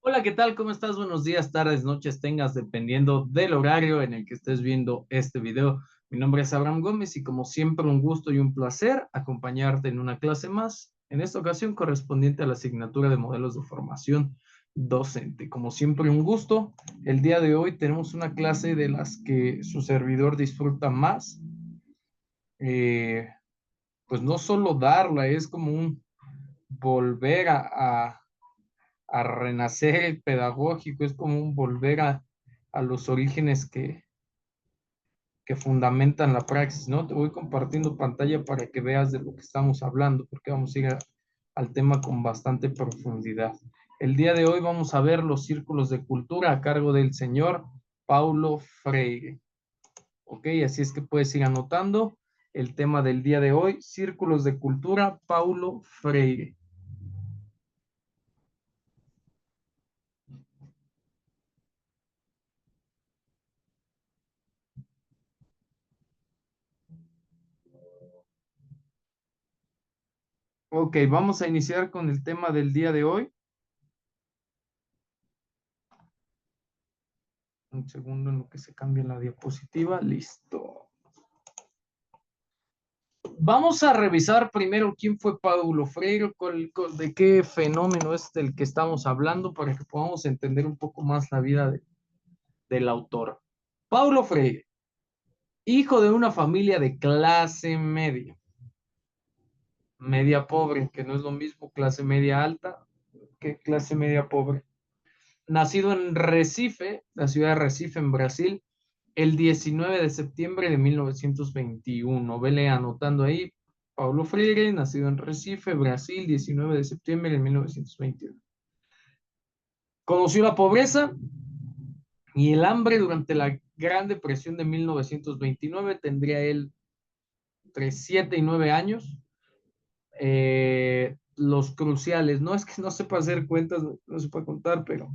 Hola, ¿qué tal? ¿Cómo estás? Buenos días, tardes, noches, tengas, dependiendo del horario en el que estés viendo este video. Mi nombre es Abraham Gómez y como siempre un gusto y un placer acompañarte en una clase más, en esta ocasión correspondiente a la asignatura de modelos de formación docente. Como siempre un gusto. El día de hoy tenemos una clase de las que su servidor disfruta más. Eh, pues no solo darla, es como un volver a renacer el pedagógico, es como un volver a los orígenes que fundamentan la praxis, ¿no? Te voy compartiendo pantalla para que veas de lo que estamos hablando, porque vamos a ir al tema con bastante profundidad. El día de hoy vamos a ver los círculos de cultura a cargo del señor Paulo Freire. ¿Ok? Así es que puedes ir anotando el tema del día de hoy, círculos de cultura, Paulo Freire. Ok, vamos a iniciar con el tema del día de hoy. Un segundo en lo que se cambia la diapositiva. Listo. Vamos a revisar primero quién fue Paulo Freire, de qué fenómeno es del que estamos hablando para que podamos entender un poco más la vida del autor. Paulo Freire, hijo de una familia de clase media, media pobre, que no es lo mismo clase media alta que clase media pobre. Nacido en Recife, la ciudad de Recife, en Brasil, el 19 de septiembre de 1921. Vele anotando ahí, Paulo Freire, nacido en Recife, Brasil, 19 de septiembre de 1921. Conoció la pobreza y el hambre durante la Gran Depresión de 1929. Tendría él entre 7 y 9 años. Los cruciales, no es que no sepa hacer cuentas, no sepa contar, pero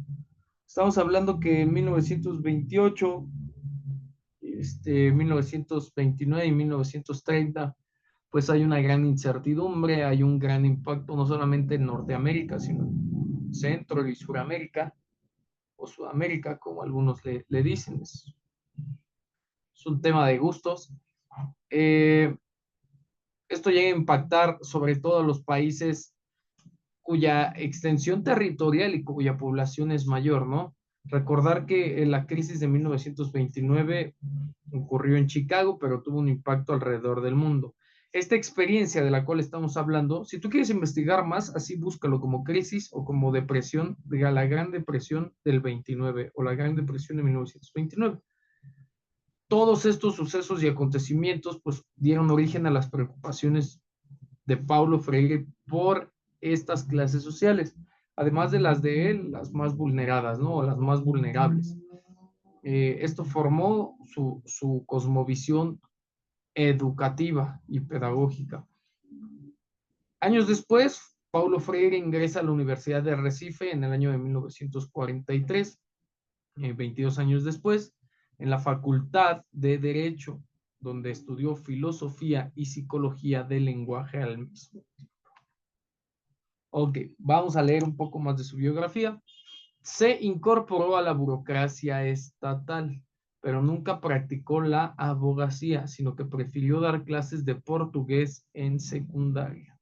estamos hablando que en 1928, 1929 y 1930, pues hay una gran incertidumbre, hay un gran impacto no solamente en Norteamérica, sino en Centro y Suramérica, o Sudamérica, como algunos le dicen. Es un tema de gustos. Eh, Esto llega a impactar sobre todo a los países cuya extensión territorial y cuya población es mayor, ¿no? Recordar que la crisis de 1929 ocurrió en Chicago, pero tuvo un impacto alrededor del mundo. Esta experiencia de la cual estamos hablando, si tú quieres investigar más, así búscalo como crisis o como depresión, diga la Gran Depresión del 29 o la Gran Depresión de 1929. Todos estos sucesos y acontecimientos pues dieron origen a las preocupaciones de Paulo Freire por estas clases sociales, además de las de él, las más vulneradas, ¿no? Las más vulnerables. Esto formó su cosmovisión educativa y pedagógica. Años después, Paulo Freire ingresa a la Universidad de Recife en el año de 1943, 22 años después, en la Facultad de Derecho, donde estudió filosofía y psicología del lenguaje al mismo. Ok, vamos a leer un poco más de su biografía. Se incorporó a la burocracia estatal, pero nunca practicó la abogacía, sino que prefirió dar clases de portugués en secundaria.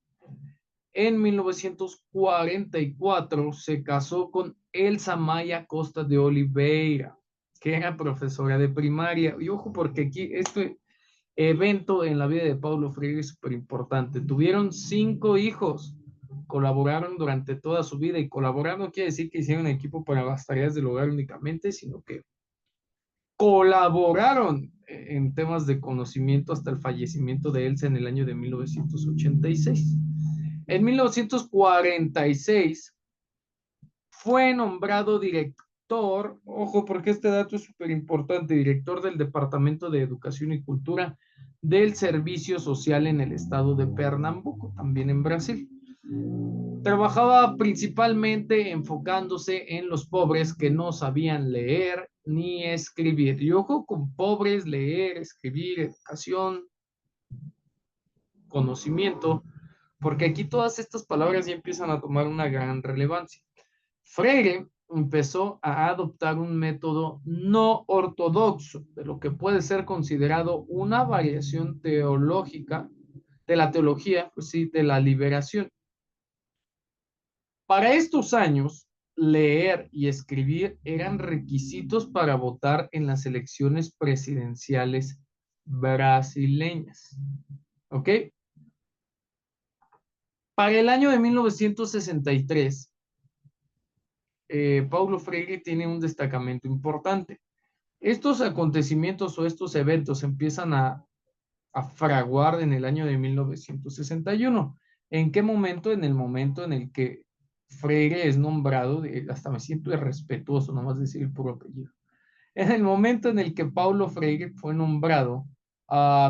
En 1944 se casó con Elsa Maya Costa de Oliveira, que era profesora de primaria. Y ojo, porque aquí este evento en la vida de Paulo Freire es súper importante. Tuvieron 5 hijos, colaboraron durante toda su vida, y colaborar no quiere decir que hicieron equipo para las tareas del hogar únicamente, sino que colaboraron en temas de conocimiento hasta el fallecimiento de Elsa en el año de 1986. En 1946 fue nombrado director, ojo porque este dato es súper importante, director del Departamento de Educación y Cultura del Servicio Social en el estado de Pernambuco, también en Brasil. Trabajaba principalmente enfocándose en los pobres que no sabían leer ni escribir. Y ojo con pobres, leer, escribir, educación, conocimiento, porque aquí todas estas palabras ya empiezan a tomar una gran relevancia. Freire empezó a adoptar un método no ortodoxo de lo que puede ser considerado una variación teológica de la teología, pues sí, de la liberación. Para estos años, leer y escribir eran requisitos para votar en las elecciones presidenciales brasileñas. ¿Ok? Para el año de 1963, Paulo Freire tiene un destacamento importante. Estos acontecimientos o estos eventos empiezan a fraguar en el año de 1961. ¿En qué momento? En el momento en el que Freire es nombrado, hasta me siento irrespetuoso nomás decir el puro apellido, en el momento en el que Paulo Freire fue nombrado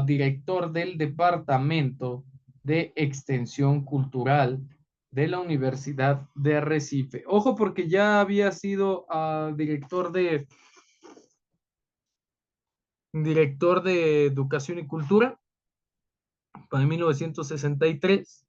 director del Departamento de Extensión Cultural de la Universidad de Recife. Ojo, porque ya había sido director de Educación y Cultura para 1963.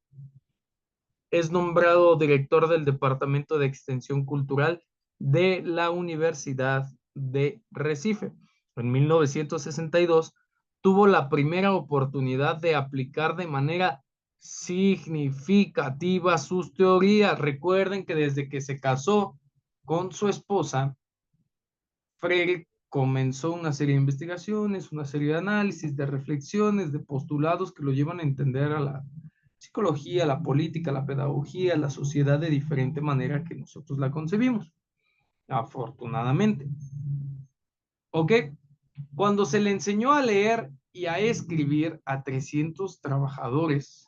Es nombrado director del Departamento de Extensión Cultural de la Universidad de Recife. En 1962 tuvo la primera oportunidad de aplicar de manera significativa sus teorías. Recuerden que desde que se casó con su esposa, Freire comenzó una serie de investigaciones, una serie de análisis, de reflexiones, de postulados que lo llevan a entender a la psicología, la política, la pedagogía, la sociedad de diferente manera que nosotros la concebimos, afortunadamente. ¿Ok? Cuando se le enseñó a leer y a escribir a 300 trabajadores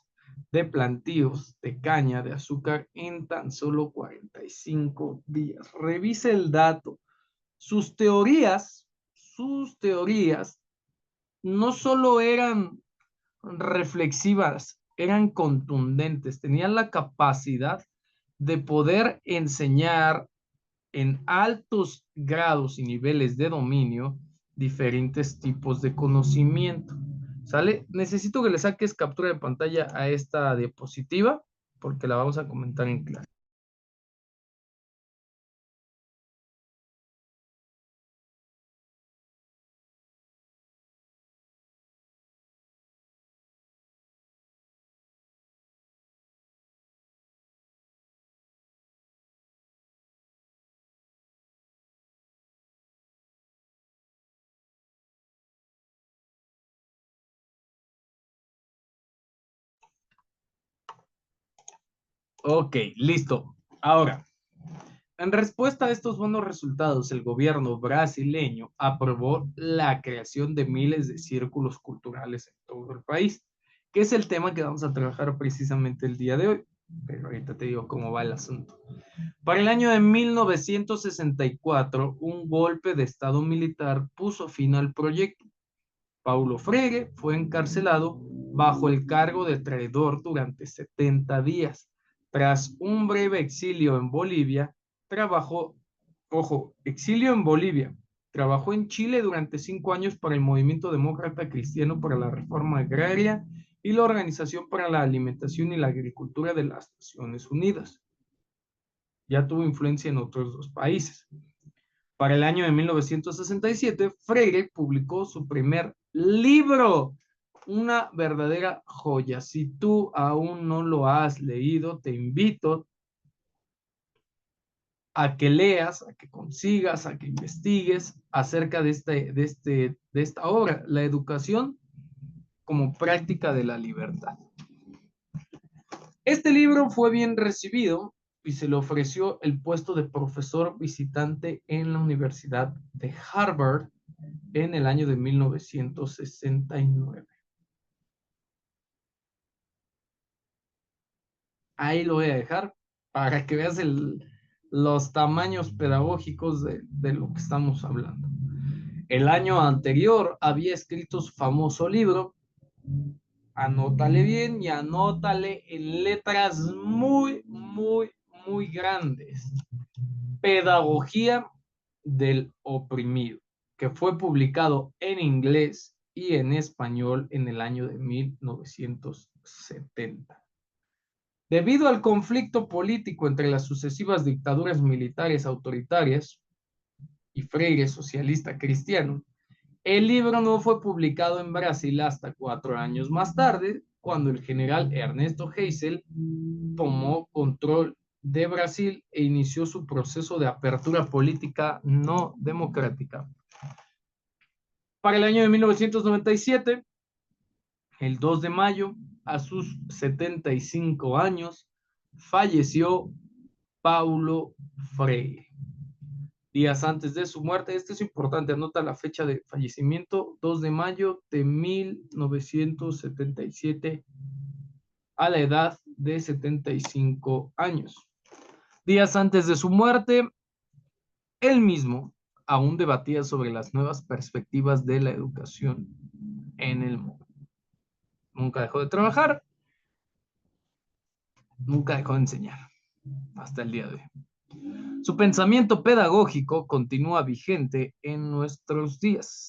de plantíos de caña de azúcar en tan solo 45 días. Revise el dato. Sus teorías no solo eran reflexivas, eran contundentes, tenían la capacidad de poder enseñar en altos grados y niveles de dominio diferentes tipos de conocimiento. ¿Sale? Necesito que le saques captura de pantalla a esta diapositiva porque la vamos a comentar en clase. Ok, listo. Ahora, en respuesta a estos buenos resultados, el gobierno brasileño aprobó la creación de miles de círculos culturales en todo el país, que es el tema que vamos a trabajar precisamente el día de hoy. Pero ahorita te digo cómo va el asunto. Para el año de 1964, un golpe de estado militar puso fin al proyecto. Paulo Freire fue encarcelado bajo el cargo de traidor durante 70 días. Tras un breve exilio en Bolivia, trabajó, ojo, exilio en Bolivia, trabajó en Chile durante 5 años para el Movimiento Demócrata Cristiano para la Reforma Agraria y la Organización para la Alimentación y la Agricultura de las Naciones Unidas. Ya tuvo influencia en otros 2 países. Para el año de 1967, Freire publicó su primer libro, una verdadera joya. Si tú aún no lo has leído, te invito a que leas, a que consigas, a que investigues acerca de esta obra, la educación como práctica de la libertad. Este libro fue bien recibido y se le ofreció el puesto de profesor visitante en la Universidad de Harvard en el año de 1969. Ahí lo voy a dejar para que veas los tamaños pedagógicos de lo que estamos hablando. El año anterior había escrito su famoso libro, anótale bien y anótale en letras muy, muy, muy grandes. Pedagogía del oprimido, que fue publicado en inglés y en español en el año de 1970. Debido al conflicto político entre las sucesivas dictaduras militares autoritarias y Freire socialista cristiano, el libro no fue publicado en Brasil hasta 4 años más tarde, cuando el general Ernesto Geisel tomó control de Brasil e inició su proceso de apertura política no democrática. Para el año de 1997, el 2 de mayo, a sus 75 años, falleció Paulo Freire. Días antes de su muerte, esto es importante, anota la fecha de fallecimiento, 2 de mayo de 1977, a la edad de 75 años. Días antes de su muerte, él mismo aún debatía sobre las nuevas perspectivas de la educación en el mundo. Nunca dejó de trabajar, nunca dejó de enseñar, hasta el día de hoy. Su pensamiento pedagógico continúa vigente en nuestros días.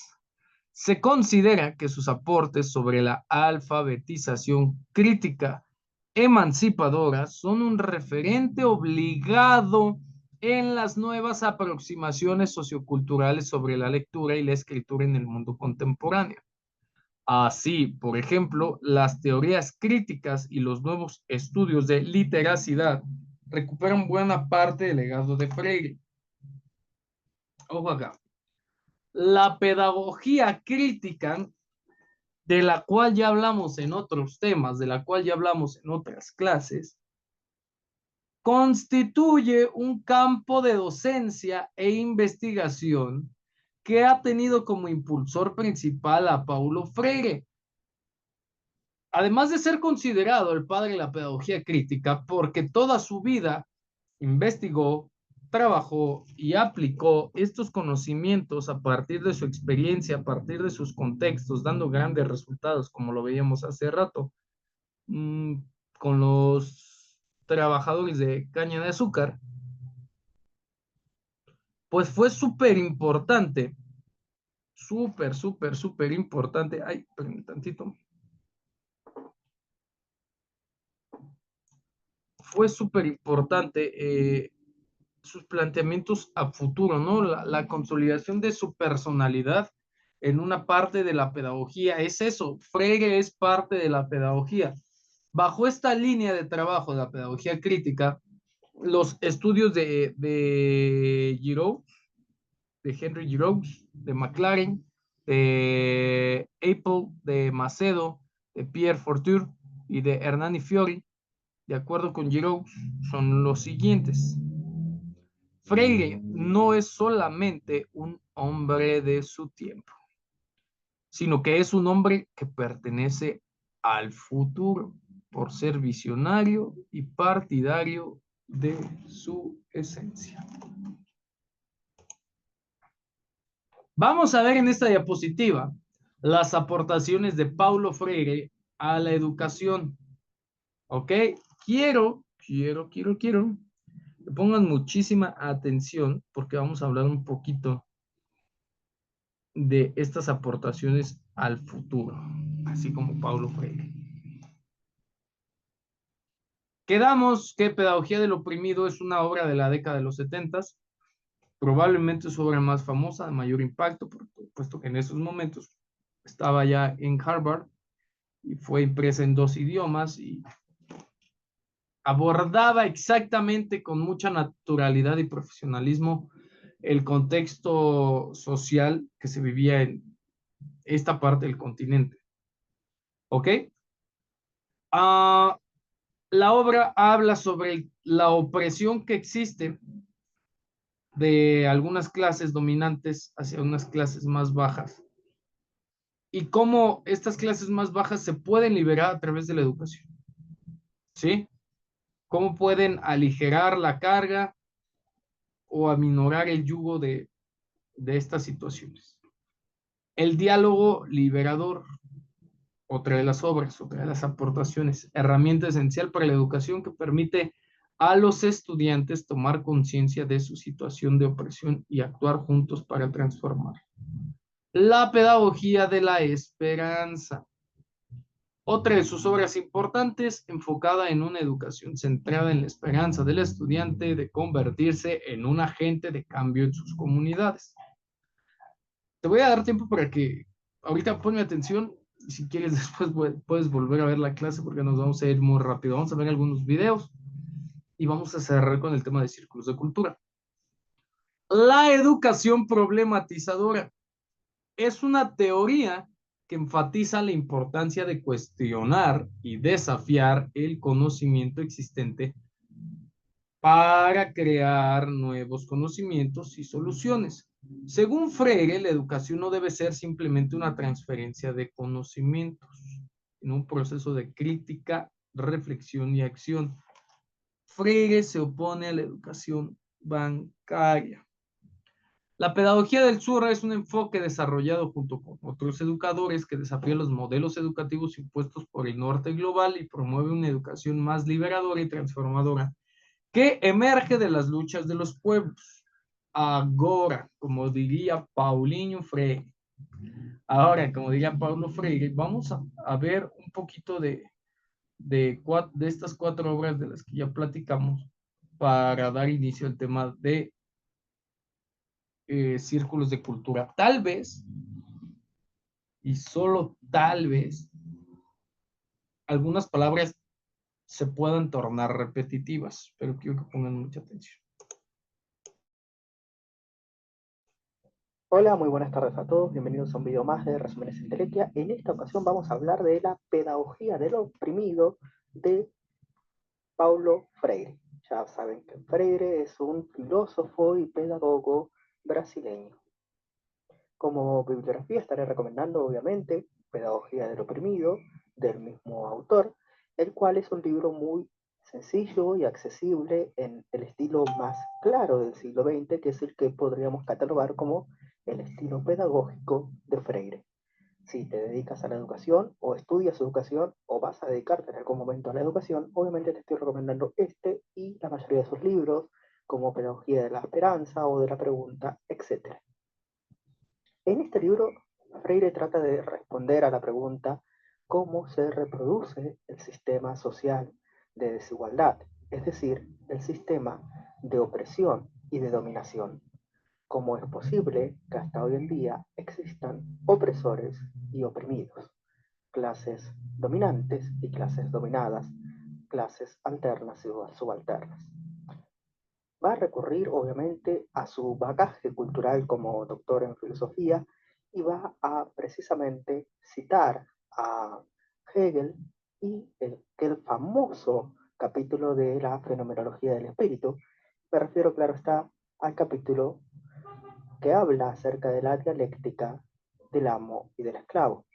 Se considera que sus aportes sobre la alfabetización crítica emancipadora son un referente obligado en las nuevas aproximaciones socioculturales sobre la lectura y la escritura en el mundo contemporáneo. Así, por ejemplo, las teorías críticas y los nuevos estudios de literacidad recuperan buena parte del legado de Freire. Ojo acá. La pedagogía crítica, de la cual ya hablamos en otros temas, de la cual ya hablamos en otras clases, constituye un campo de docencia e investigación que ha tenido como impulsor principal a Paulo Freire. Además de ser considerado el padre de la pedagogía crítica, porque toda su vida investigó, trabajó y aplicó estos conocimientos a partir de su experiencia, a partir de sus contextos, dando grandes resultados, como lo veíamos hace rato, con los trabajadores de caña de azúcar, pues fue súper importante, súper importante. Ay, perdón, tantito. Fue súper importante sus planteamientos a futuro, ¿no? La consolidación de su personalidad en una parte de la pedagogía. Es eso, Freire es parte de la pedagogía. Bajo esta línea de trabajo de la pedagogía crítica, los estudios de Giraud, de Henry Giraud, de Maclaren, de Apple, de Macedo, de Pierre Fortur y de Hernani Fiori, de acuerdo con Giraud, son los siguientes. Freire no es solamente un hombre de su tiempo, sino que es un hombre que pertenece al futuro por ser visionario y partidario de su esencia. Vamos a ver en esta diapositiva las aportaciones de Paulo Freire a la educación. ¿Ok? Quiero que pongan muchísima atención porque vamos a hablar un poquito de estas aportaciones al futuro, así como Paulo Freire. Quedamos que Pedagogía del Oprimido es una obra de la década de los 70, probablemente su obra más famosa, de mayor impacto, puesto que en esos momentos estaba ya en Harvard y fue impresa en 2 idiomas y abordaba exactamente con mucha naturalidad y profesionalismo el contexto social que se vivía en esta parte del continente. ¿Ok? La obra habla sobre la opresión que existe de algunas clases dominantes hacia unas clases más bajas y cómo estas clases más bajas se pueden liberar a través de la educación. ¿Sí? Cómo pueden aligerar la carga o aminorar el yugo de estas situaciones. El diálogo liberador, otra de las obras, otra de las aportaciones, herramienta esencial para la educación que permite a los estudiantes tomar conciencia de su situación de opresión y actuar juntos para transformar. La pedagogía de la esperanza. Otra de sus obras importantes, enfocada en una educación centrada en la esperanza del estudiante de convertirse en un agente de cambio en sus comunidades. Te voy a dar tiempo para que ahorita ponme atención y si quieres después puedes volver a ver la clase porque nos vamos a ir muy rápido. Vamos a ver algunos videos y vamos a cerrar con el tema de círculos de cultura. La educación problematizadora es una teoría que enfatiza la importancia de cuestionar y desafiar el conocimiento existente para crear nuevos conocimientos y soluciones. Según Freire, la educación no debe ser simplemente una transferencia de conocimientos, sino un proceso de crítica, reflexión y acción. Freire se opone a la educación bancaria. La pedagogía del sur es un enfoque desarrollado junto con otros educadores que desafía los modelos educativos impuestos por el norte global y promueve una educación más liberadora y transformadora que emerge de las luchas de los pueblos. Ahora, como diría Paulinho Freire, ahora, como diría Paulo Freire, vamos a ver un poquito de estas 4 obras de las que ya platicamos para dar inicio al tema de círculos de cultura. Tal vez, y solo tal vez, algunas palabras se puedan tornar repetitivas, pero quiero que pongan mucha atención. Hola, muy buenas tardes a todos, bienvenidos a un video más de Resúmenes Entelequia. En esta ocasión vamos a hablar de la pedagogía del oprimido de Paulo Freire. Ya saben que Freire es un filósofo y pedagogo brasileño. Como bibliografía estaré recomendando obviamente Pedagogía del oprimido, del mismo autor, el cual es un libro muy sencillo y accesible en el estilo más claro del siglo XX, que es el que podríamos catalogar como el estilo pedagógico de Freire. Si te dedicas a la educación o estudias educación o vas a dedicarte en algún momento a la educación, obviamente te estoy recomendando este y la mayoría de sus libros, como Pedagogía de la Esperanza o de la Pregunta, etc. En este libro, Freire trata de responder a la pregunta cómo se reproduce el sistema social de desigualdad, es decir, el sistema de opresión y de dominación. ¿Cómo es posible que hasta hoy en día existan opresores y oprimidos, clases dominantes y clases dominadas, clases alternas y subalternas? Va a recurrir obviamente a su bagaje cultural como doctor en filosofía y va a precisamente citar a Hegel y el famoso capítulo de la fenomenología del espíritu. Me refiero, claro está, al capítulo que habla acerca de la dialéctica del amo y del esclavo.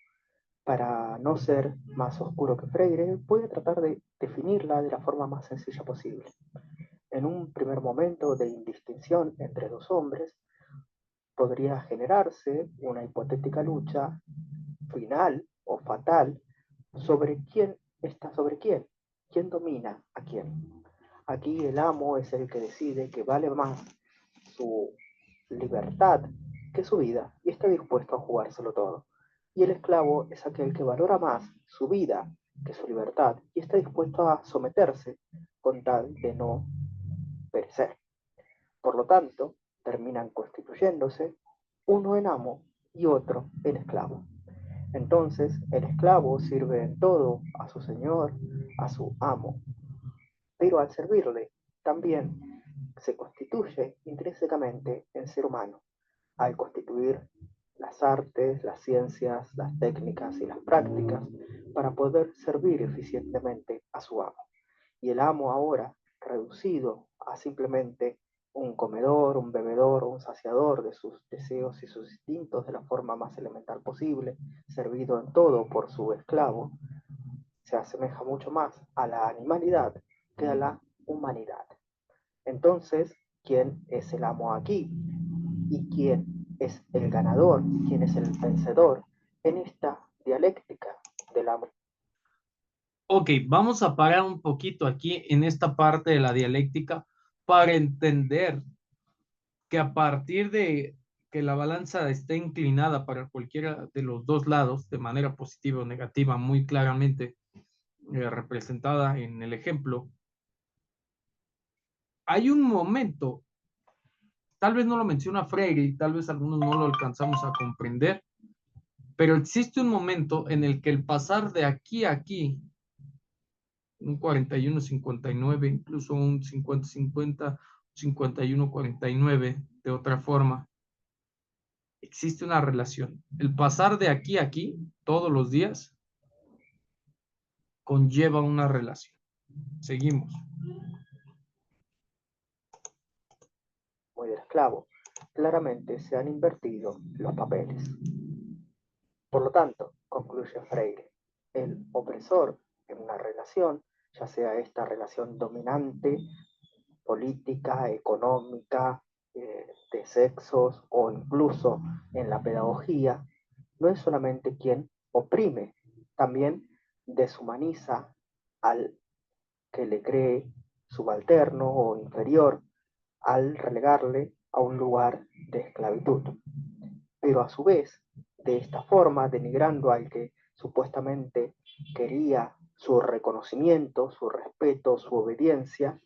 Para no ser más oscuro que Freire, voy a tratar de definirla de la forma más sencilla posible. En un primer momento de indistinción entre dos hombres, podría generarse una hipotética lucha final o fatal sobre quién está sobre quién domina a quién. Aquí el amo es el que decide que vale más su libertad que su vida y está dispuesto a jugárselo todo. Y el esclavo es aquel que valora más su vida que su libertad y está dispuesto a someterse con tal de no perecer. Por lo tanto, terminan constituyéndose uno en amo y otro en esclavo. Entonces, el esclavo sirve en todo a su señor, a su amo, pero al servirle también se constituye intrínsecamente en ser humano, al constituir las artes, las ciencias, las técnicas y las prácticas para poder servir eficientemente a su amo. Y el amo ahora, reducido a simplemente un comedor, un bebedor, un saciador de sus deseos y sus instintos de la forma más elemental posible, servido en todo por su esclavo, se asemeja mucho más a la animalidad que a la humanidad. Entonces, ¿quién es el amo aquí? ¿Y quién es el ganador? ¿Quién es el vencedor en esta dialéctica del amo? Ok, vamos a parar un poquito aquí en esta parte de la dialéctica para entender que a partir de que la balanza esté inclinada para cualquiera de los dos lados, de manera positiva o negativa, muy claramente representada en el ejemplo, hay un momento, tal vez no lo menciona Freire y tal vez algunos no lo alcanzamos a comprender, pero existe un momento en el que el pasar de aquí a aquí, un 41-59, incluso un 50-50, 51-49, de otra forma, existe una relación. El pasar de aquí a aquí, todos los días, conlleva una relación. Seguimos. Muy del esclavo. Claramente se han invertido los papeles. Por lo tanto, concluye Freire, el opresor en una relación, ya sea esta relación dominante, política, económica, de sexos o incluso en la pedagogía, no es solamente quien oprime, también deshumaniza al que le cree subalterno o inferior al relegarle a un lugar de esclavitud. Pero a su vez, de esta forma, denigrando al que supuestamente quería su reconocimiento, su respeto, su obediencia,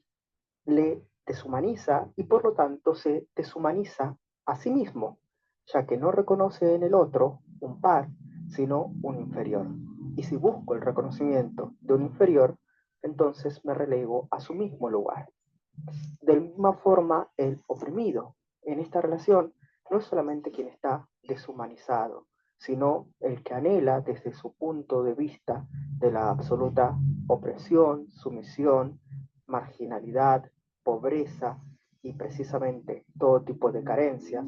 le deshumaniza y por lo tanto se deshumaniza a sí mismo, ya que no reconoce en el otro un par, sino un inferior. Y si busco el reconocimiento de un inferior, entonces me relego a su mismo lugar. De la misma forma, el oprimido en esta relación no es solamente quien está deshumanizado, sino el que anhela desde su punto de vista de la absoluta opresión, sumisión, marginalidad, pobreza y precisamente todo tipo de carencias,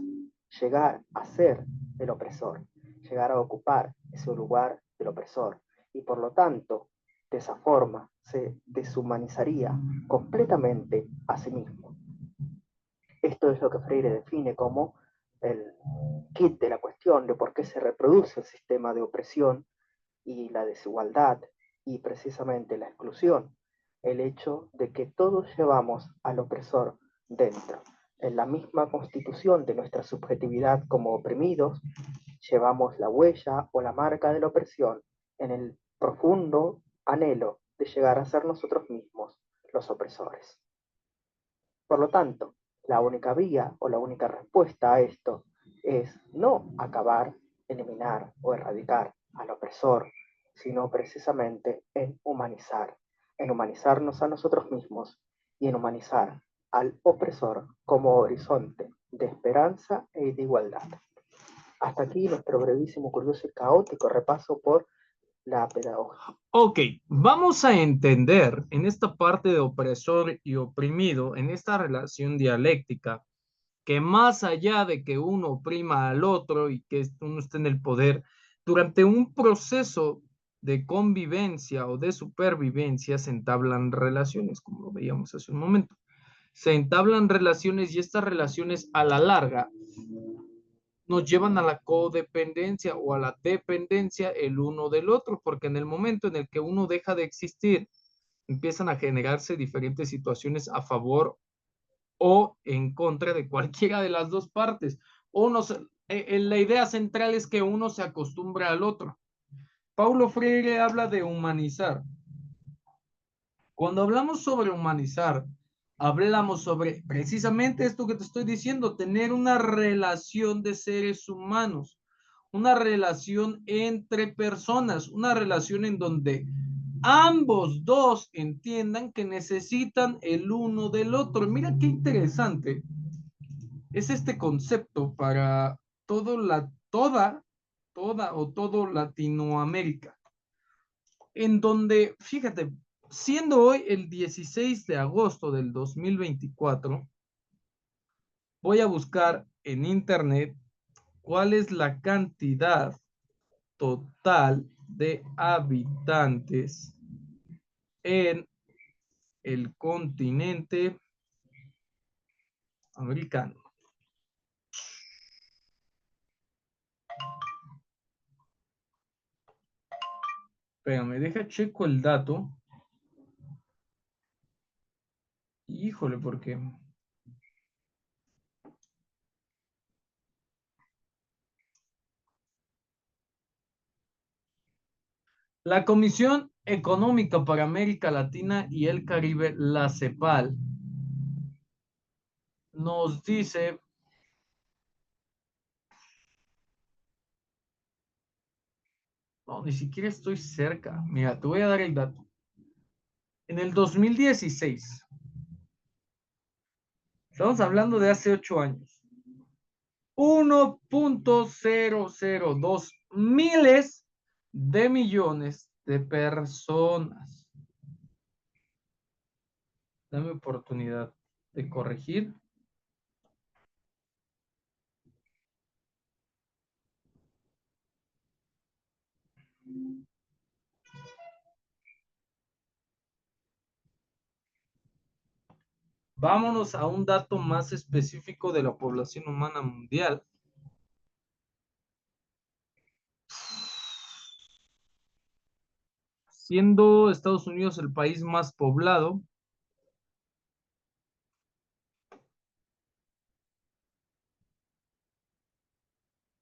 llegar a ser el opresor, llegar a ocupar ese lugar del opresor y por lo tanto de esa forma se deshumanizaría completamente a sí mismo. Esto es lo que Freire define como el kit de la cuestión de por qué se reproduce el sistema de opresión y la desigualdad y precisamente la exclusión. El hecho de que todos llevamos al opresor dentro. En la misma constitución de nuestra subjetividad como oprimidos, llevamos la huella o la marca de la opresión en el profundo anhelo de llegar a ser nosotros mismos los opresores. Por lo tanto, la única vía o la única respuesta a esto es no acabar, eliminar o erradicar al opresor, sino precisamente en humanizarnos a nosotros mismos y en humanizar al opresor como horizonte de esperanza y de igualdad. Hasta aquí nuestro brevísimo, curioso y caótico repaso por la pedagogía. Ok, vamos a entender en esta parte de opresor y oprimido, en esta relación dialéctica, que más allá de que uno oprima al otro y que uno esté en el poder, durante un proceso de convivencia o de supervivencia se entablan relaciones, como lo veíamos hace un momento. Se entablan relaciones y estas relaciones a la larga nos llevan a la codependencia o a la dependencia el uno del otro, porque en el momento en el que uno deja de existir, empiezan a generarse diferentes situaciones a favor o en contra de cualquiera de las dos partes. La idea central es que uno se acostumbre al otro. Paulo Freire habla de humanizar. Cuando hablamos sobre humanizar, hablamos sobre precisamente esto que te estoy diciendo, tener una relación de seres humanos, una relación entre personas, una relación en donde ambos dos entiendan que necesitan el uno del otro. Mira qué interesante es este concepto para todo Latinoamérica, en donde, fíjate, siendo hoy el 16 de agosto del 2024, voy a buscar en internet cuál es la cantidad total de habitantes en el continente americano. Espérame, deja checo el dato. Híjole, porque La Comisión Económica para América Latina y el Caribe, la CEPAL, nos dice, no, ni siquiera estoy cerca. Mira, te voy a dar el dato. En el 2016, estamos hablando de hace 8 años, 1.002 miles de millones de personas. Dame oportunidad de corregir. Vámonos a un dato más específico de la población humana mundial. Siendo Estados Unidos el país más poblado,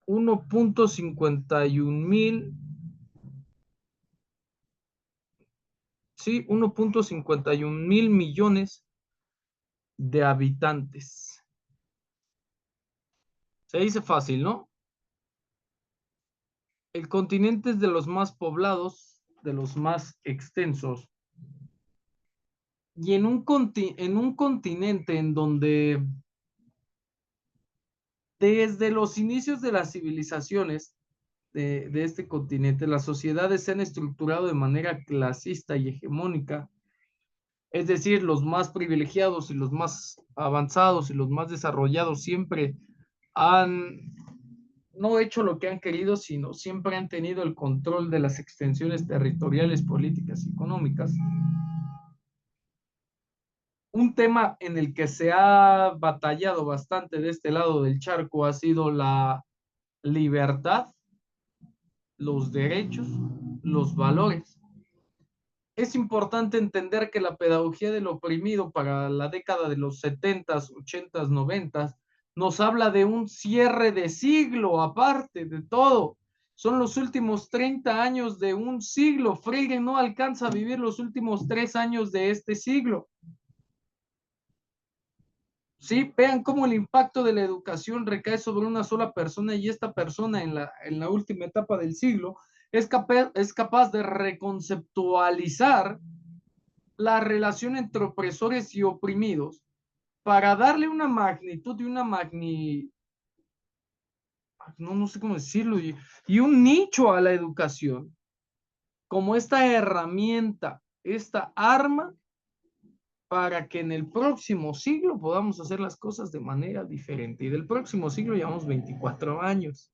1.51 mil, sí, 1.51 mil millones de habitantes. Se dice fácil, ¿no? El continente es de los más poblados, de los más extensos, y en un continente en donde desde los inicios de las civilizaciones de este continente, las sociedades se han estructurado de manera clasista y hegemónica, es decir, los más privilegiados y los más avanzados y los más desarrollados siempre han no hecho lo que han querido, sino siempre han tenido el control de las extensiones territoriales, políticas y económicas. Un tema en el que se ha batallado bastante de este lado del charco ha sido la libertad, los derechos, los valores. Es importante entender que la pedagogía del oprimido para la década de los 70s, 80s, 90s nos habla de un cierre de siglo, aparte de todo. Son los últimos 30 años de un siglo. Freire no alcanza a vivir los últimos 3 años de este siglo. Sí, vean cómo el impacto de la educación recae sobre una sola persona y esta persona en la última etapa del siglo es capaz de reconceptualizar la relación entre opresores y oprimidos para darle una magnitud y no sé cómo decirlo, y un nicho a la educación como esta herramienta, esta arma para que en el próximo siglo podamos hacer las cosas de manera diferente. Y del próximo siglo llevamos 24 años.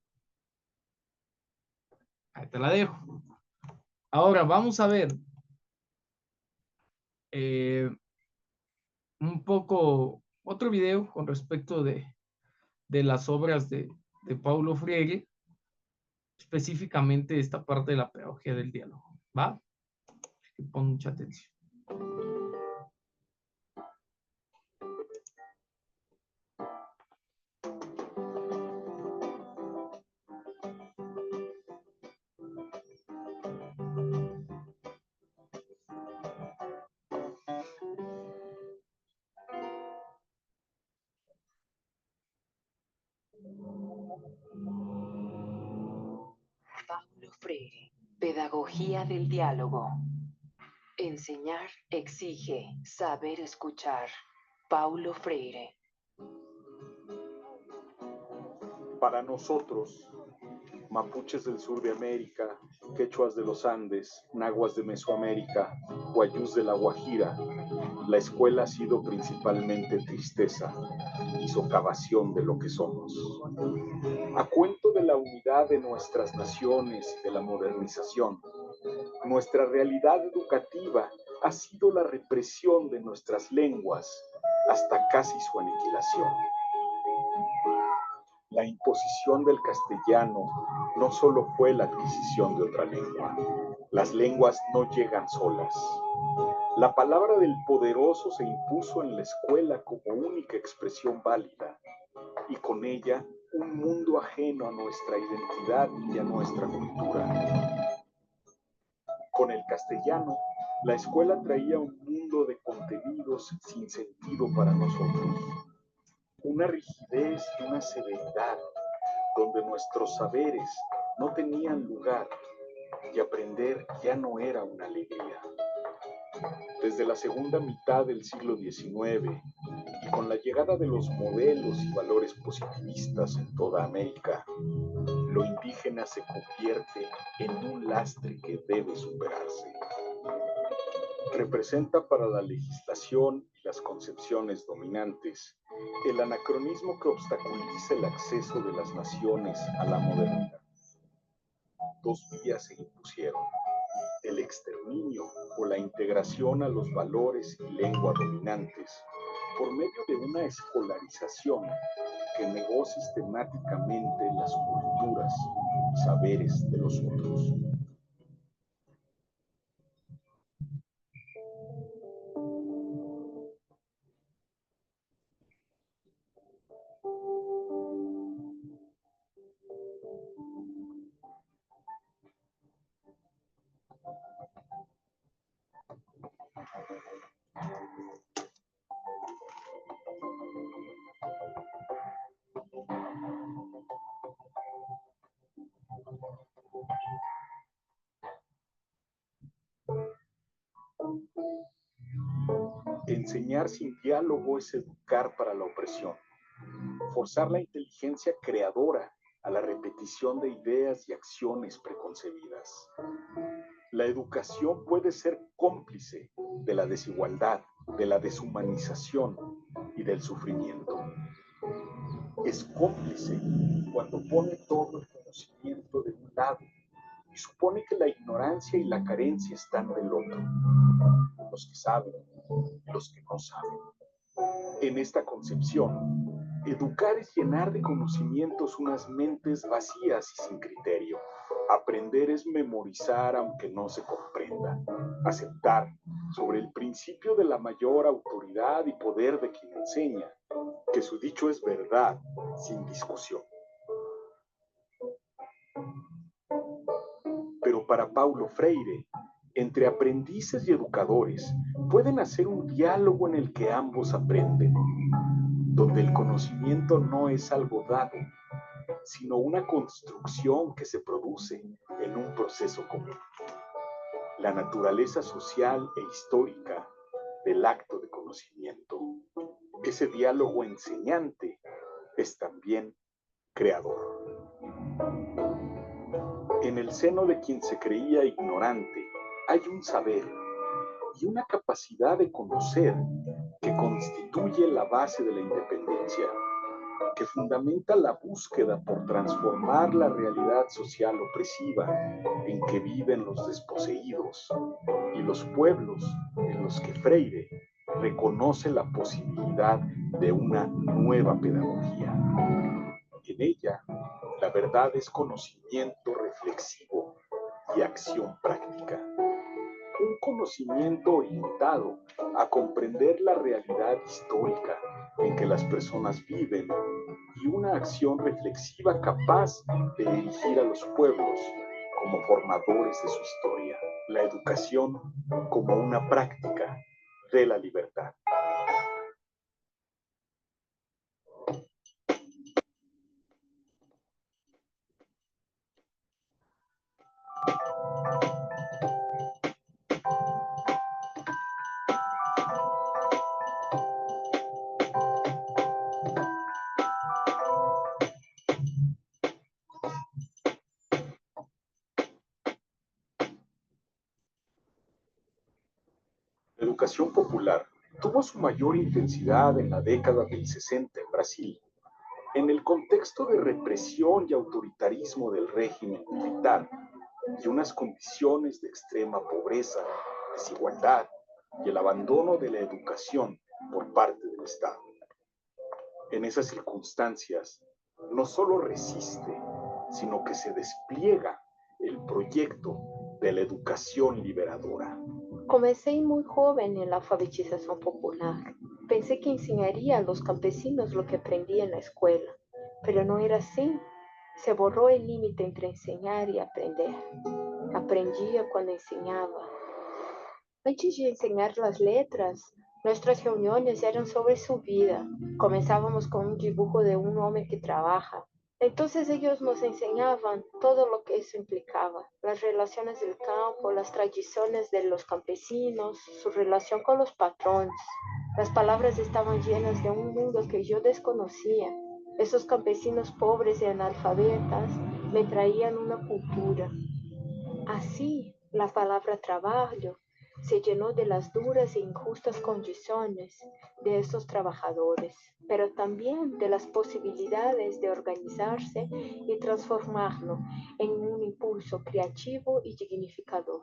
Ahí te la dejo. Ahora vamos a ver eh, un poco otro video con respecto de las obras de Paulo Freire, específicamente esta parte de la pedagogía del diálogo. ¿Va? Pon mucha atención. Paulo Freire, Pedagogía del Diálogo. Enseñar exige saber escuchar. Paulo Freire. Para nosotros, mapuches del sur de América, quechuas de los Andes, nahuas de Mesoamérica, guayús de la Guajira, la escuela ha sido principalmente tristeza y socavación de lo que somos. A cuento de la unidad de nuestras naciones y de la modernización, nuestra realidad educativa ha sido la represión de nuestras lenguas hasta casi su aniquilación. La imposición del castellano no solo fue la adquisición de otra lengua. Las lenguas no llegan solas. La palabra del poderoso se impuso en la escuela como única expresión válida, y con ella un mundo ajeno a nuestra identidad y a nuestra cultura. castellano, la escuela traía un mundo de contenidos sin sentido para nosotros, una rigidez y una severidad donde nuestros saberes no tenían lugar y aprender ya no era una alegría. Desde la segunda mitad del siglo XIX, y con la llegada de los modelos y valores positivistas en toda América, lo indígena se convierte en un lastre que debe superarse. Representa para la legislación y las concepciones dominantes el anacronismo que obstaculiza el acceso de las naciones a la modernidad. Dos vías se impusieron: el exterminio o la integración a los valores y lengua dominantes por medio de una escolarización que negó sistemáticamente las culturas y saberes de los otros. Enseñar sin diálogo es educar para la opresión. Forzar la inteligencia creadora a la repetición de ideas y acciones preconcebidas. La educación puede ser cómplice de la desigualdad, de la deshumanización y del sufrimiento. Es cómplice cuando pone todo el conocimiento de un lado y supone que la ignorancia y la carencia están del otro. Los que saben y los que no saben. En esta concepción, educar es llenar de conocimientos unas mentes vacías y sin criterio. Aprender es memorizar aunque no se comprenda. Aceptar sobre el principio de la mayor autoridad y poder de quien enseña, que su dicho es verdad sin discusión. Pero para Paulo Freire, entre aprendices y educadores pueden hacer un diálogo en el que ambos aprenden, donde el conocimiento no es algo dado, sino una construcción que se produce en un proceso común. La naturaleza social e histórica del acto de conocimiento. Ese diálogo enseñante es también creador. En el seno de quien se creía ignorante hay un saber y una capacidad de conocer que constituye la base de la independencia, que fundamenta la búsqueda por transformar la realidad social opresiva en que viven los desposeídos y los pueblos en los que Freire reconoce la posibilidad de una nueva pedagogía. En ella, la verdad es conocimiento reflexivo y acción práctica. Un conocimiento orientado a comprender la realidad histórica en que las personas viven y una acción reflexiva capaz de dirigir a los pueblos como formadores de su historia. La educación como una práctica de la libertad. La educación popular tuvo su mayor intensidad en la década del 60 en Brasil, en el contexto de represión y autoritarismo del régimen militar y unas condiciones de extrema pobreza, desigualdad y el abandono de la educación por parte del Estado. En esas circunstancias, no solo resiste, sino que se despliega el proyecto de la educación liberadora. Comencé muy joven en la alfabetización popular. Pensé que enseñaría a los campesinos lo que aprendí en la escuela, pero no era así. Se borró el límite entre enseñar y aprender. Aprendía cuando enseñaba, Antes de enseñar las letras, nuestras reuniones eran sobre su vida. Comenzábamos con un dibujo de un hombre que trabaja. Entonces ellos nos enseñaban todo lo que eso implicaba, las relaciones del campo, las tradiciones de los campesinos, su relación con los patrones. Las palabras estaban llenas de un mundo que yo desconocía. Esos campesinos pobres y analfabetas me traían una cultura. Así, la palabra trabajo se llenó de las duras e injustas condiciones de esos trabajadores, pero también de las posibilidades de organizarse y transformarlo en un impulso creativo y dignificador.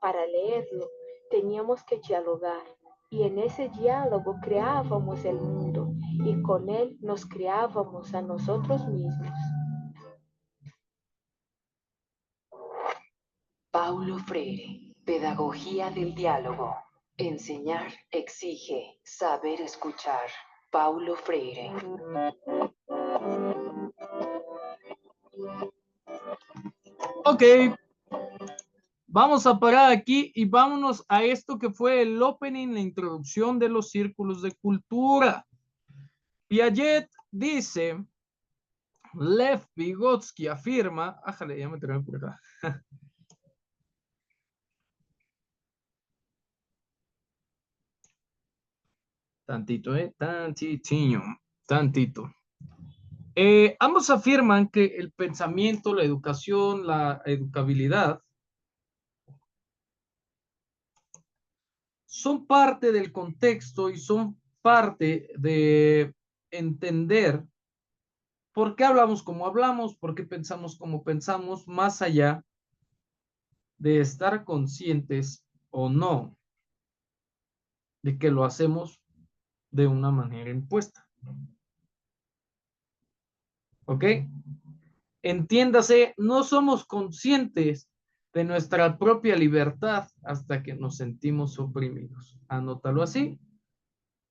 Para leerlo, teníamos que dialogar, y en ese diálogo creábamos el mundo, y con él nos creábamos a nosotros mismos. Paulo Freire, Pedagogía del Diálogo. Enseñar exige saber escuchar. Paulo Freire. Ok, vamos a parar aquí y vámonos a esto que fue el opening, la introducción de los círculos de cultura. Piaget dice, Lev Vygotsky afirma, ájale, ya me traigo por acá. Tantito, tantito. Ambos afirman que el pensamiento, la educación, la educabilidad son parte del contexto y son parte de entender por qué hablamos como hablamos, por qué pensamos como pensamos, más allá de estar conscientes o no de que lo hacemos de una manera impuesta. ¿Ok? Entiéndase, no somos conscientes de nuestra propia libertad hasta que nos sentimos oprimidos. Anótalo así.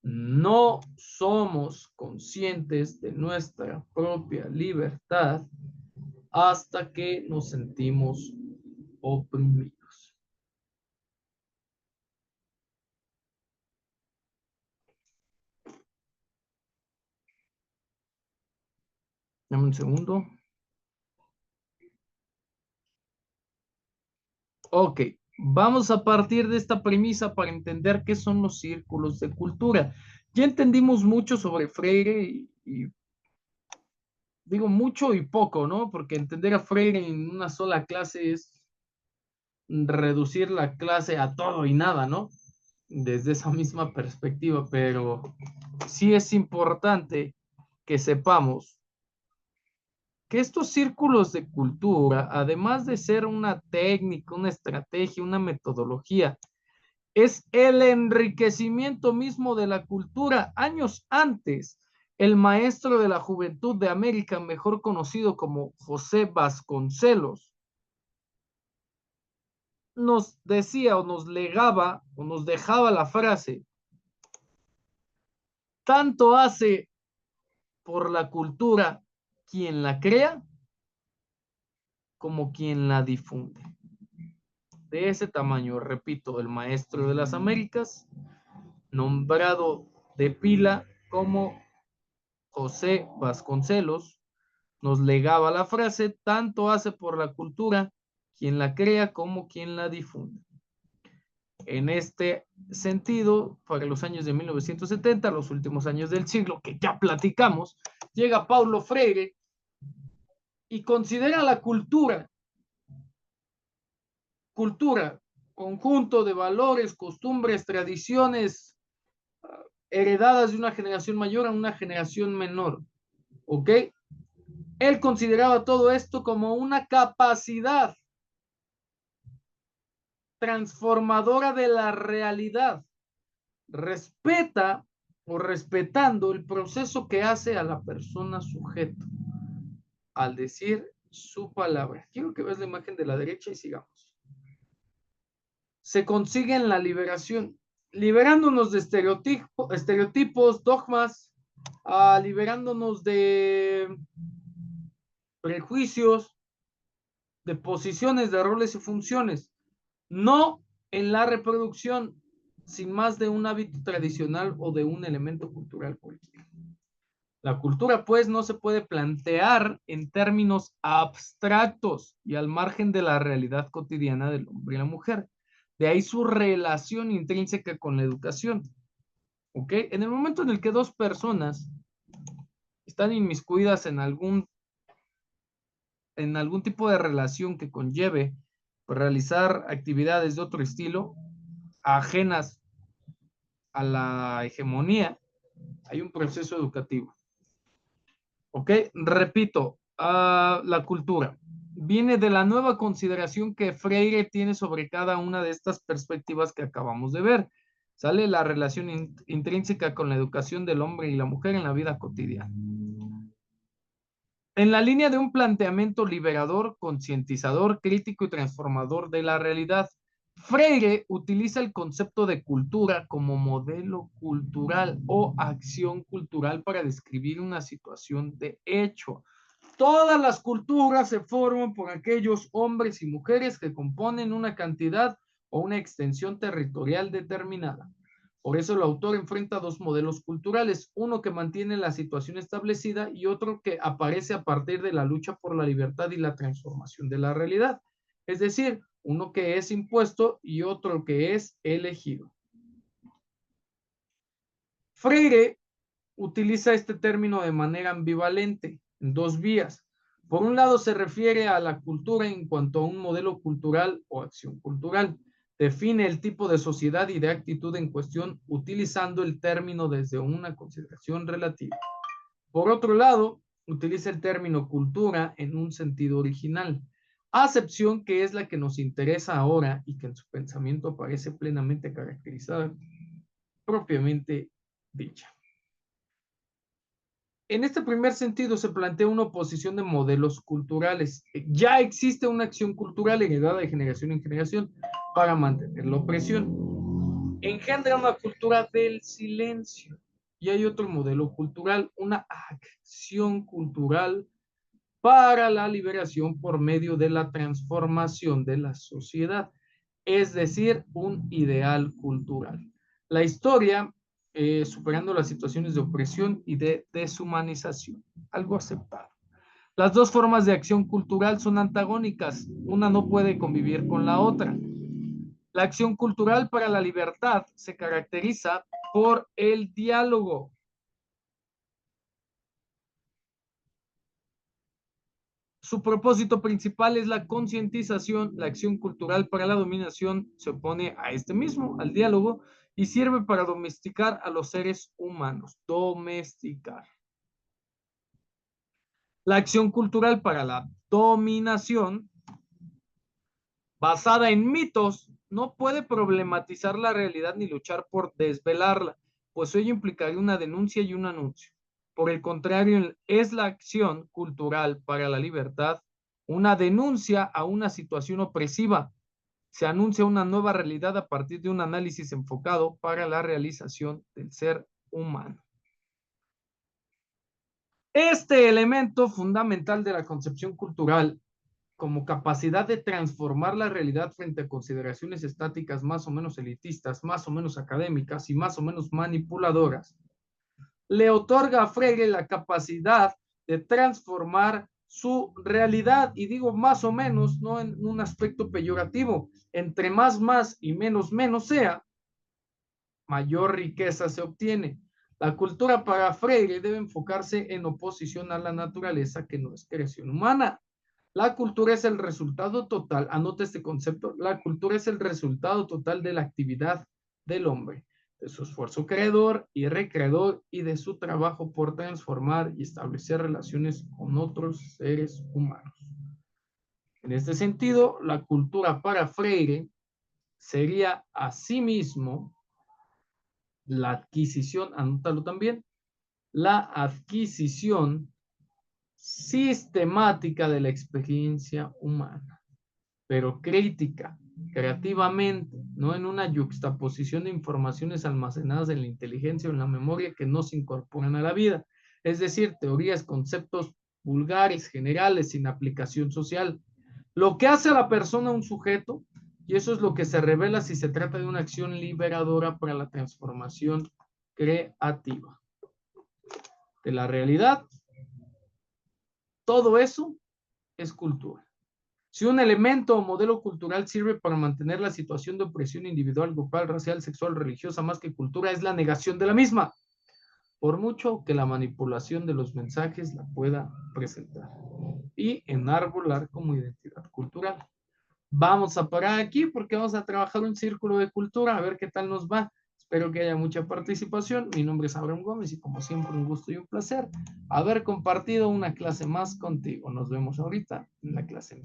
No somos conscientes de nuestra propia libertad hasta que nos sentimos oprimidos. Dame un segundo. Ok, vamos a partir de esta premisa para entender qué son los círculos de cultura. Ya entendimos mucho sobre Freire y digo mucho y poco, ¿no? Porque entender a Freire en una sola clase es reducir la clase a todo y nada, ¿no? Desde esa misma perspectiva, pero sí es importante que sepamos que estos círculos de cultura, además de ser una técnica, una estrategia, una metodología, es el enriquecimiento mismo de la cultura. Años antes, el maestro de la juventud de América, mejor conocido como José Vasconcelos, nos decía o nos legaba o nos dejaba la frase, tanto hace por la cultura quien la crea como quien la difunde. De ese tamaño, repito, el maestro de las Américas, nombrado de pila como José Vasconcelos, nos legaba la frase, tanto hace por la cultura quien la crea como quien la difunde. En este sentido, para los años de 1970, los últimos años del siglo que ya platicamos, llega Paulo Freire y considera la cultura, conjunto de valores, costumbres, tradiciones heredadas de una generación mayor a una generación menor. ¿Ok? Él consideraba todo esto como una capacidad transformadora de la realidad. Respeta o respetando el proceso que hace a la persona sujeto al decir su palabra. Quiero que veas la imagen de la derecha y sigamos. Se consigue en la liberación, liberándonos de estereotipos, dogmas, liberándonos de prejuicios, de posiciones, de roles y funciones. No en la reproducción, sin más de un hábito tradicional o de un elemento cultural cualquiera. La cultura, pues, no se puede plantear en términos abstractos y al margen de la realidad cotidiana del hombre y la mujer. De ahí su relación intrínseca con la educación. ¿Ok? En el momento en el que dos personas están inmiscuidas en algún tipo de relación que conlleve pues, realizar actividades de otro estilo, ajenas a la hegemonía, hay un proceso educativo. ¿Ok? Repito, la cultura viene de la nueva consideración que Freire tiene sobre cada una de estas perspectivas que acabamos de ver. Sale la relación intrínseca con la educación del hombre y la mujer en la vida cotidiana. En la línea de un planteamiento liberador, concientizador, crítico y transformador de la realidad, Freire utiliza el concepto de cultura como modelo cultural o acción cultural para describir una situación de hecho. Todas las culturas se forman por aquellos hombres y mujeres que componen una cantidad o una extensión territorial determinada. Por eso el autor enfrenta dos modelos culturales, uno que mantiene la situación establecida y otro que aparece a partir de la lucha por la libertad y la transformación de la realidad. Es decir, uno que es impuesto y otro que es elegido. Freire utiliza este término de manera ambivalente, en dos vías. Por un lado, se refiere a la cultura en cuanto a un modelo cultural o acción cultural. Define el tipo de sociedad y de actitud en cuestión utilizando el término desde una consideración relativa. Por otro lado, utiliza el término cultura en un sentido original, acepción que es la que nos interesa ahora y que en su pensamiento aparece plenamente caracterizada, propiamente dicha. En este primer sentido se plantea una oposición de modelos culturales. Ya existe una acción cultural heredada de generación en generación para mantener la opresión. Engendra una cultura del silencio. Y hay otro modelo cultural, una acción cultural para la liberación por medio de la transformación de la sociedad, es decir, un ideal cultural. La historia superando las situaciones de opresión y de deshumanización, algo aceptado. Las dos formas de acción cultural son antagónicas, una no puede convivir con la otra. La acción cultural para la libertad se caracteriza por el diálogo. Su propósito principal es la concientización. La acción cultural para la dominación se opone a este mismo, al diálogo, y sirve para domesticar a los seres humanos. Domesticar. La acción cultural para la dominación, basada en mitos, no puede problematizar la realidad ni luchar por desvelarla, pues ello implicaría una denuncia y un anuncio. Por el contrario, es la acción cultural para la libertad una denuncia a una situación opresiva. Se anuncia una nueva realidad a partir de un análisis enfocado para la realización del ser humano. Este elemento fundamental de la concepción cultural como capacidad de transformar la realidad frente a consideraciones estáticas más o menos elitistas, más o menos académicas y más o menos manipuladoras, le otorga a Freire la capacidad de transformar su realidad, y digo más o menos, no en un aspecto peyorativo, entre más y menos sea, mayor riqueza se obtiene. La cultura para Freire debe enfocarse en oposición a la naturaleza que no es creación humana. La cultura es el resultado total, anota este concepto, la cultura es el resultado total de la actividad del hombre, de su esfuerzo creador y recreador y de su trabajo por transformar y establecer relaciones con otros seres humanos. En este sentido, la cultura para Freire sería asimismo la adquisición, anótalo también, la adquisición sistemática de la experiencia humana, pero crítica, creativamente, no en una yuxtaposición de informaciones almacenadas en la inteligencia o en la memoria que no se incorporan a la vida, es decir, teorías, conceptos vulgares, generales, sin aplicación social. Lo que hace a la persona un sujeto Y eso es lo que se revela si se trata de una acción liberadora para la transformación creativa de la realidad. Todo eso es cultura. Si un elemento o modelo cultural sirve para mantener la situación de opresión individual, grupal, racial, sexual, religiosa, más que cultura, es la negación de la misma, por mucho que la manipulación de los mensajes la pueda presentar y enarbolar como identidad cultural. Vamos a parar aquí porque vamos a trabajar un círculo de cultura, a ver qué tal nos va. Espero que haya mucha participación. Mi nombre es Abraham Gómez y como siempre un gusto y un placer haber compartido una clase más contigo. Nos vemos ahorita en la clase.